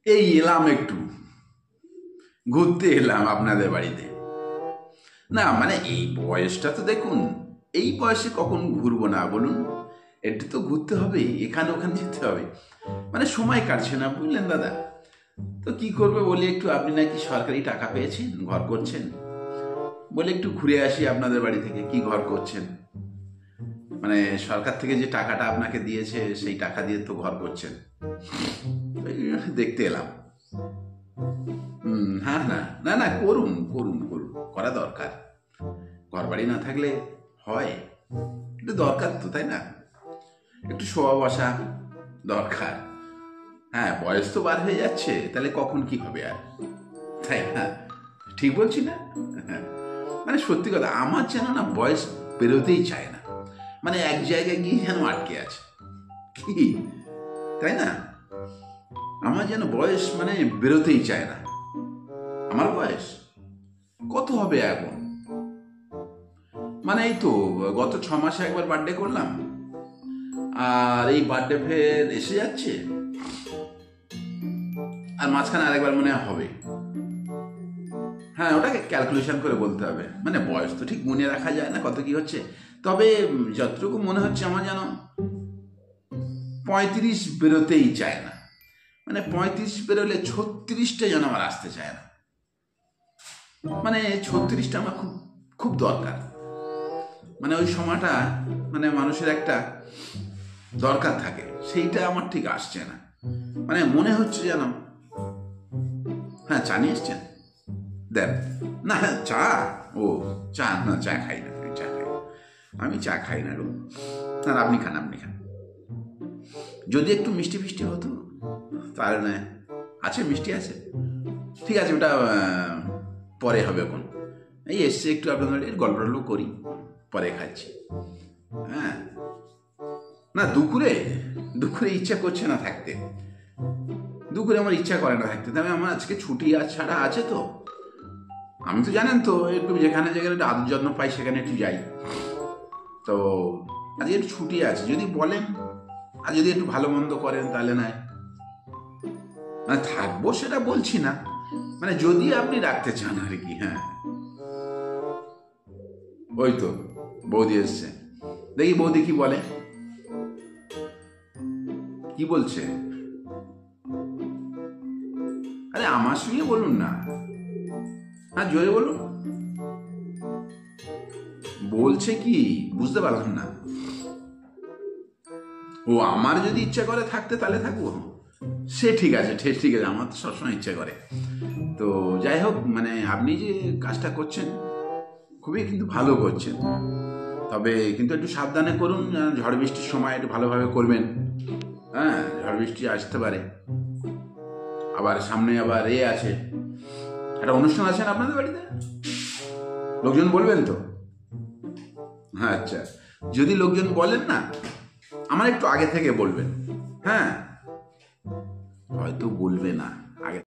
এই এলাম একটু ঘুরতে এলাম আপনাদের বাড়িতে। না মানে এই বয়সটা তো দেখুন, এই বয়সে কখন ঘুরবো না বলুন? একটু তো ঘুরতে হবে, এখানে ওখানে যেতে হবে, মানে সময় কাটছে না বুঝলেন দাদা। তো কি করবে বলি, একটু আপনি নাকি সরকারি টাকা পেয়েছেন, ঘর করছেন, বলে একটু ঘুরে আসি আপনাদের বাড়ি থেকে। কি ঘর করছেন? মানে সরকার থেকে যে টাকাটা আপনাকে দিয়েছে সেই টাকা দিয়ে তো ঘর করছেন, এই দেখতে এলাম। হ্যাঁ, না না না, করুন করুন করুন, করা দরকার। ঘর বাড়ি না থাকলে হয়? একটু দরকার তো, তাই না? একটু শোয়া বসা দরকার। হ্যাঁ, বয়স তো বার হয়ে যাচ্ছে, তাহলে কখন কি হবে আর, তাই না? ঠিক বলছি না? হ্যাঁ, মানে সত্যি কথা, আমার যেন না বয়স বেরোতেই চায় না, মানে এক জায়গায় গিয়ে যেন আটকে আছে কি, তাই না? আমার যেন বয়স মানে বেরোতেই চায় না। আমার বয়স কত হবে এখন? মানে এই তো গত 6 মাসে একবার বার্থডে করলাম, আর এই বার্থডে ফের এসে যাচ্ছে, আর মাঝখানে আরেকবার মনে হয় হবে। হ্যাঁ, ওটাকে ক্যালকুলেশন করে বলতে হবে, মানে বয়স তো ঠিক মনে রাখা যায় না কত কি হচ্ছে। তবে যতটুকু মনে হচ্ছে আমার যেন 35 বেরোতেই চায় না, মানে 35 বেরোলে 36টা যেন আমার আসতে চায় না, মানে 36টা আমার খুব খুব দরকার। মানে ওই সময়টা মানে মানুষের একটা দরকার থাকে, সেইটা আমার ঠিক আসছে না, মানে মনে হচ্ছে যেন। হ্যাঁ, চা নিয়ে এসছেন? দেন না। চা? ও, চা না, চা খাই না, আমি চা খাই না, আমি চা খাই না গো। না, আপনি খান, আপনি খান। যদি একটু মিষ্টি ফিষ্টি হতো তাহলে না। আছে, মিষ্টি আছে, ঠিক আছে, ওটা পরে হবে কোন। এই এসছে একটু আপনাদের গল্প টল্প করি, পরে খাচ্ছি। হ্যাঁ, না দুপুরে, দুপুরে ইচ্ছা করছে না থাকতে, দুপুরে আমার ইচ্ছা করে না থাকতে, তবে আমার আজকে ছুটি ছাড়া আছে তো। আমি তো জানেন তো একটু যেখানে যেখানে একটু আদর যত্ন পাই সেখানে একটু যাই, তো আজকে একটু ছুটি আছে, যদি বলেন আর যদি একটু ভালো মন্দ করেন তাহলে নয়, মানে থাকবো সেটা বলছি না, মানে যদি আপনি রাখতে চান আর কি। হ্যাঁ, ওই তো বৌদি এসছে, দেখি বৌদি কি বলে, কি বলছে। আরে আমার সঙ্গে বলুন না, হ্যাঁ জোরে বলুন। বলছে কি বুঝতে পারলাম না। ও, আমার যদি ইচ্ছা করে থাকতে তাহলে থাকবো, সে ঠিক আছে, ঠিক আছে, আমার তো সবসময় ইচ্ছা করে। তো যাই হোক, মানে আপনি যে কাজটা করছেন খুবই কিন্তু ভালো করছেন, তবে কিন্তু একটু সাবধানে করুন, ঝড় বৃষ্টির সময় একটু ভালোভাবে করবেন। হ্যাঁ, ঝড় বৃষ্টি আসতে পারে, আবার সামনে আবার আছে, একটা অনুষ্ঠান আছে না আপনাদের বাড়িতে, লোকজন বলবেন তো? হ্যাঁ, আচ্ছা, যদি লোকজন বলেন না, আমার একটু আগে থেকে বলবেন। হ্যাঁ, হয়তো বলবে না,